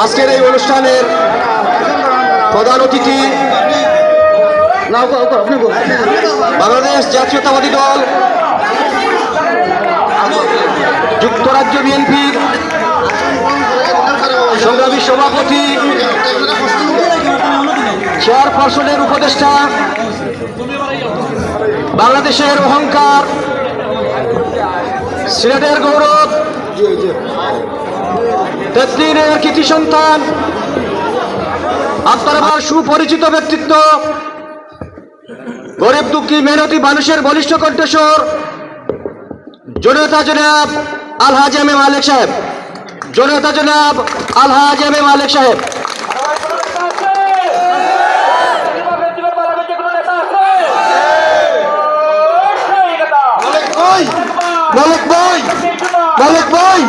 আজকের এই অনুষ্ঠানের প্রধান অতিথি বাংলাদেশ জাতীয়তাবাদী দল যুক্তরাজ্য বিএনপির সংগ্রামী সভাপতি চেয়ারপারসনের উপদেষ্টা, বাংলাদেশের অহংকার, সিলেটের গৌরব, তেতলিনের কৃতি সন্তান, আপনার সুপরিচিত ব্যক্তিত্ব, গরিব দুঃখী মেহনতি মানুষের বলিষ্ঠ কণ্ঠস্বর জনতা জনাব আলহাজ এম এ মালেক সাহেব, জনতা জনাব আলহাজ এম এ মালেক সাহেব। মালিক ভাই, মালিক ভাই,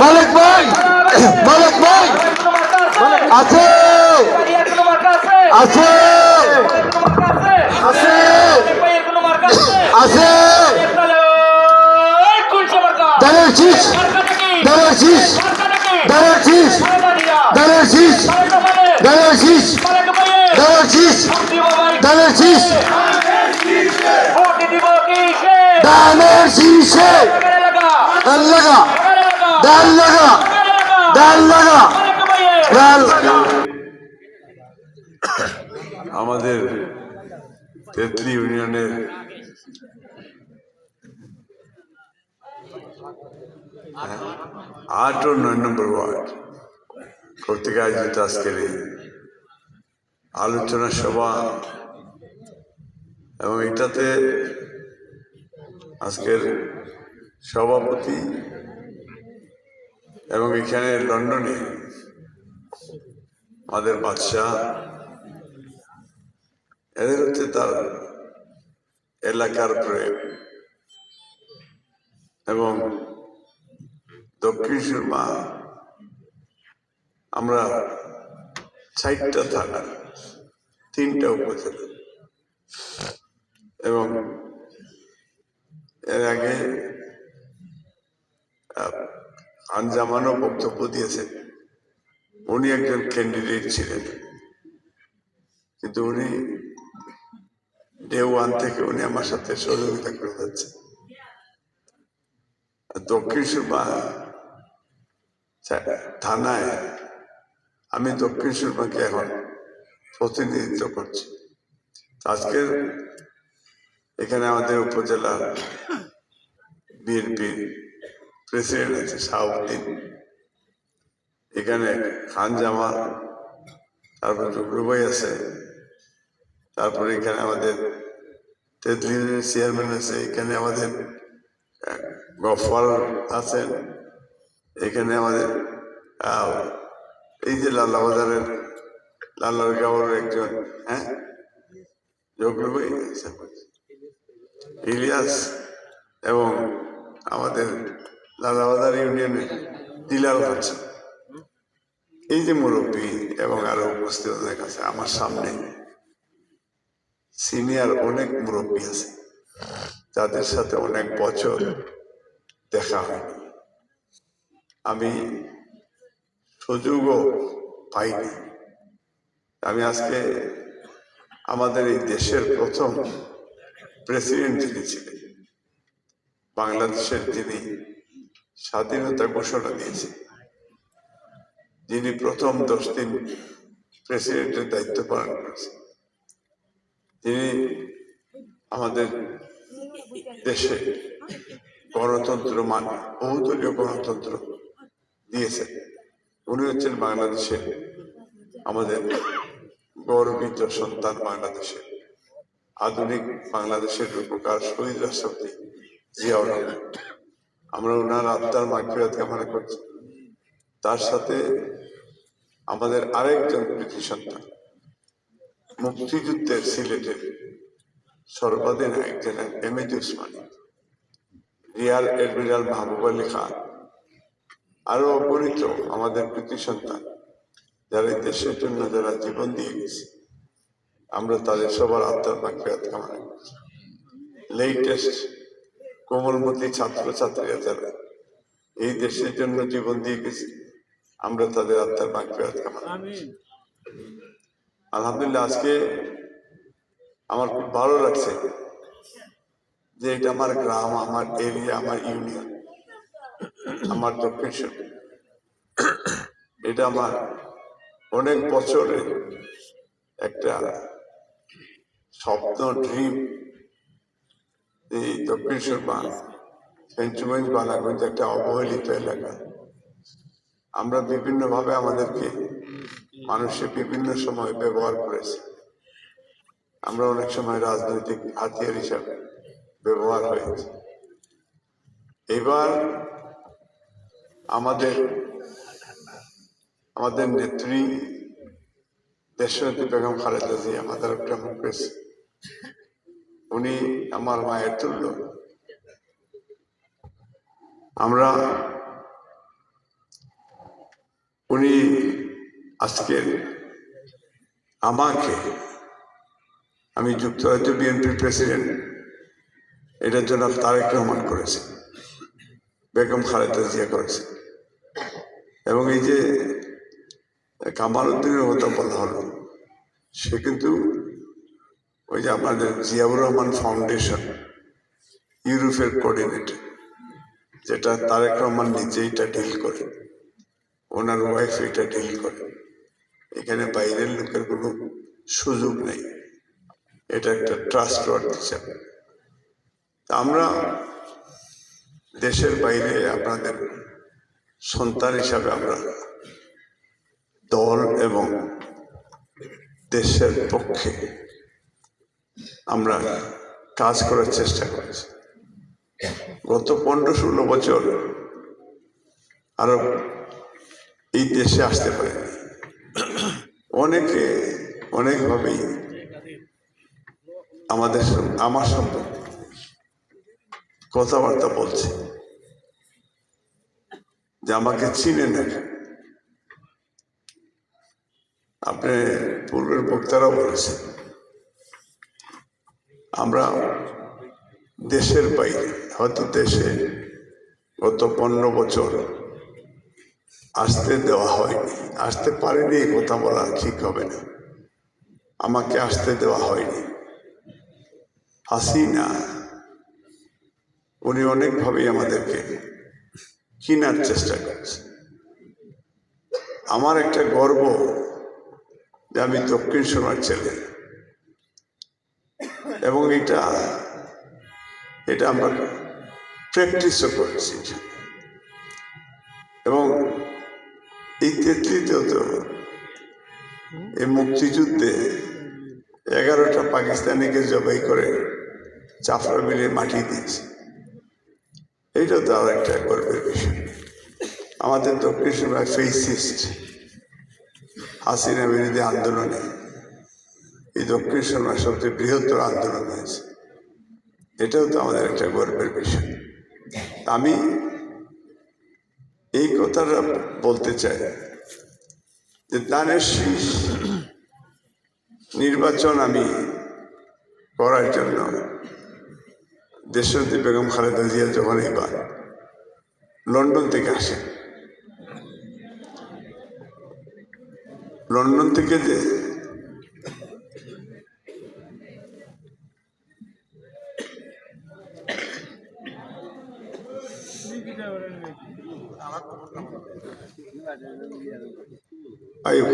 মালিক ভাই, মালিক ভাই আছে, আছে, আছে, আছে, দানের শীষ, দানের শীষ, দানের শীষ, দানের শীষ, দানের শীষ, দানের শীষ, দানের শীষ, দানের শীষে দান লাগা, দান লাগা, দান লাগা, দান। আমাদের তেতলি ইউনিয়নের আট ও 9 নম্বর ওয়ার্ড কর্তৃক আয়োজিত আজকের এই আলোচনা সভা, এবং এটাতে আজকের সভাপতি এবং এখানে লন্ডনে আমাদের বাদশাহ, এদের হচ্ছে তার এলাকার প্রেম, এবং দক্ষিণ সুরমা আমরা 4টা থানা, 3টা উপজেলা, এবং এর আগে আনজামানও বক্তব্য দিয়েছেন। উনি একজন ক্যান্ডিডেট ছিলেন, কিন্তু উনি ডে 1 থেকে উনি আমার সাথে সহযোগিতা করে যাচ্ছেন। দক্ষিণ সুরমা থানায় আমি দক্ষিণ সুরমাকে এখন প্রতিনিধিত্ব করছি। আজকের এখানে আমাদের উপজেলা বিএনপির প্রেসিডেন্ট আছে শাহাবুদ্দিন, এখানে খান জামাল, তারপর জুগলু ভাই আছে, তারপরে এখানে আমাদের তেতলির চেয়ারম্যান আছে, এখানে আমাদের গফর আছেন, এখানে আমাদের এই যে লাল্লাবাজারের লাল্লাগাঁওয়ের একজন জগলু ভাই আছে, ইলিয়াস, এবং আমাদের লাল্লাবাজার ইউনিয়নের দিলাল আছে। এই যে মুরব্বী এবং আরো উপস্থিত অনেক আছে আমার সামনে, সিনিয়র অনেক মুরব্বী আছে যাদের সাথে অনেক বছর দেখা হয়নি, আমি সুযোগও পাইনি। আমি আজকে আমাদের এই দেশের প্রথম প্রেসিডেন্ট যিনি ছিলেন, বাংলাদেশের যিনি স্বাধীনতা ঘোষণা দিয়েছেন, যিনি প্রথম 10 দিন প্রেসিডেন্টের দায়িত্ব পালন করেছেন, যিনি আমাদের দেশে গণতন্ত্র বহুদলীয় গণতন্ত্র দিয়েছেন, উনি হচ্ছেন বাংলাদেশের আমাদের গর্বিত সন্তান, বাংলাদেশের আধুনিক বাংলাদেশের রূপকার শহীদ রাষ্ট্রপতি জিয়াউর রহমান। আমরা ওনার আত্মার মাগফিরাত কামনা করছি। তার সাথে আমাদের আরেকজন কৃতি সন্তান, মুক্তিযুদ্ধের সিলেটের সর্বাধিনায়ক জেনারেল এমএজ ওসমানী, রিয়ার এডমিরাল মাহবুব আলী খান, আরো অগণিত আমাদের কৃতি সন্তান যারা এই দেশের জন্য যারা জীবন দিয়ে গেছে, আমরা তাদের সবার আত্মার মাগফিরাত কামনা করছি। লেটেস্ট কোমলমতি ছাত্র ছাত্রীরা যারা এই দেশের জন্য জীবন দিয়ে গেছে, আমরা তাদের আত্মার মাগফিরাত কামনা করছি। আলহামদুলিল্লাহ, আজকে আমার খুব ভালো লাগছে যে এটা আমার গ্রাম, আমার এরিয়া, আমার ইউনিয়ন, আমার দক্ষিণ। এটা আমার অনেক বছরের একটা স্বপ্ন, ড্রিম। এই দক্ষিণ সুরমা সেঞ্চুগঞ্জ বালাগঞ্জ একটা অবহেলিত এলাকা। আমরা বিভিন্নভাবে আমাদেরকে মানুষে বিভিন্ন সময় ব্যবহার করেছে। আমরা অনেক সময় রাজনৈতিক হাতিয়ার হিসাবে ব্যবহার হয়েছে। এবার আমাদের নেত্রী দেশনেত্রী বেগম খালেদা জিয়া আমাদের একটা মুখ পেয়েছে। উনি আমার মায়ের তুল্য। উনি আজকে আমাকে, আমি যুক্তরাজ্য বিএনপির প্রেসিডেন্ট, এটার জন্য তারেক রহমান করেছে, বেগম খালেদা জিয়া করেছে। এবং এই যে কামাল উদ্দিনের কথা বলা হলো, সে কিন্তু ওই যে আমাদের জিয়াউর রহমান ফাউন্ডেশন ইউরোপের কোঅর্ডিনেটর, যেটা তারেক রহমান নিজেই এটা ডিল করে, ওনার ওয়াইফ এটা ডিল করে। এখানে বাইরের লোকের কোনো সুযোগ নেই। এটা একটা ট্রাস্ট ওয়ার্ড হিসাবে। আমরা দেশের বাইরে আপনাদের সন্তান হিসাবে আমরা দল এবং দেশের পক্ষে আমরা কাজ করার চেষ্টা করেছি। গত 15-16 বছর আরো এই দেশে আসতে পারেনি। অনেকে অনেকভাবেই আমার সম্পর্কে কথাবার্তা বলছে যে আমাকে চিনে না। আপনি পূর্বের বক্তারাও বলেছেন, আমরা দেশের বাইরে, হয়তো দেশে গত 15 বছর আসতে দেওয়া হয়নি, আসতে পারেনি, এই কথা বলা ঠিক হবে না। আমাকে আসতে দেওয়া হয়নি। হাসিনা উনি অনেকভাবেই আমাদেরকে কিনার চেষ্টা করছে। আমার একটা গর্ব যে আমি দক্ষিণ সুরমার ছেলে, এবং এটা আমরা প্র্যাকটিসও করেছি। এবং এই 33 এই মুক্তিযুদ্ধে 11টা পাকিস্তানিকে জবাই করে চাপড়া মিলে মাটি দিয়েছে। এইটা তো আর একটা গর্বের বিষয়। আমাদের দক্ষিণ সুরমায় ফেসিস্ট হাসিনা বিরোধী আন্দোলনে এই দক্ষিণ সুরমার সবচেয়ে বৃহত্তর আন্দোলন হয়েছে। এটাও তো আমাদের একটা গর্বের বিষয়। আমি এই কথাটা বলতে চাই যে ধানের শীষ নির্বাচন আমি করার জন্য দেশনেত্রী বেগম খালেদা জিয়া যখন এবার লন্ডন থেকে আসেন, লন্ডন থেকে যে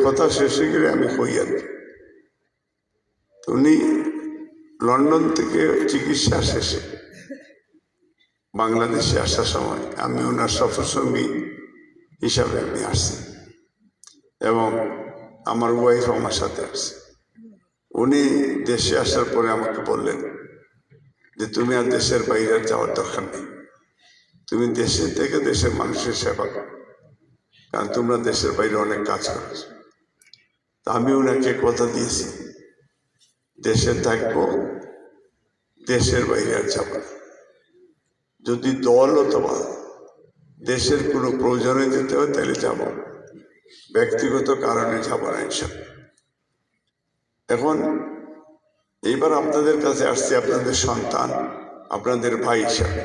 কথা শেষে গেলে আমি কই আর কি। উনি লন্ডন থেকে চিকিৎসা শেষে বাংলাদেশে আসার সময় আমি ওনার সফরসঙ্গী হিসাবে আমি আসছি, এবং আমার ওয়াইফ আমার সাথে আসছে। উনি দেশে আসার পরে আমাকে বললেন যে তুমি আর দেশের বাইরে যাওয়ার দরকার নেই, তুমি দেশে থেকে দেশের মানুষের সেবা করো, কারণ তোমরা দেশের বাইরে অনেক কাজ করেছো। তা আমি ওনাকে কথা দিয়েছি, দেশে থাকবো, দেশের বাইরে আর যাব না। যদি দল অথবা দেশের কোনো প্রয়োজনে যেতে হয় তাহলে যাব, ব্যক্তিগত কারণে যাব না ইনশাআল্লাহ। এখন এইবার আপনাদের কাছে আসছে আপনাদের সন্তান, আপনাদের ভাই হিসাবে।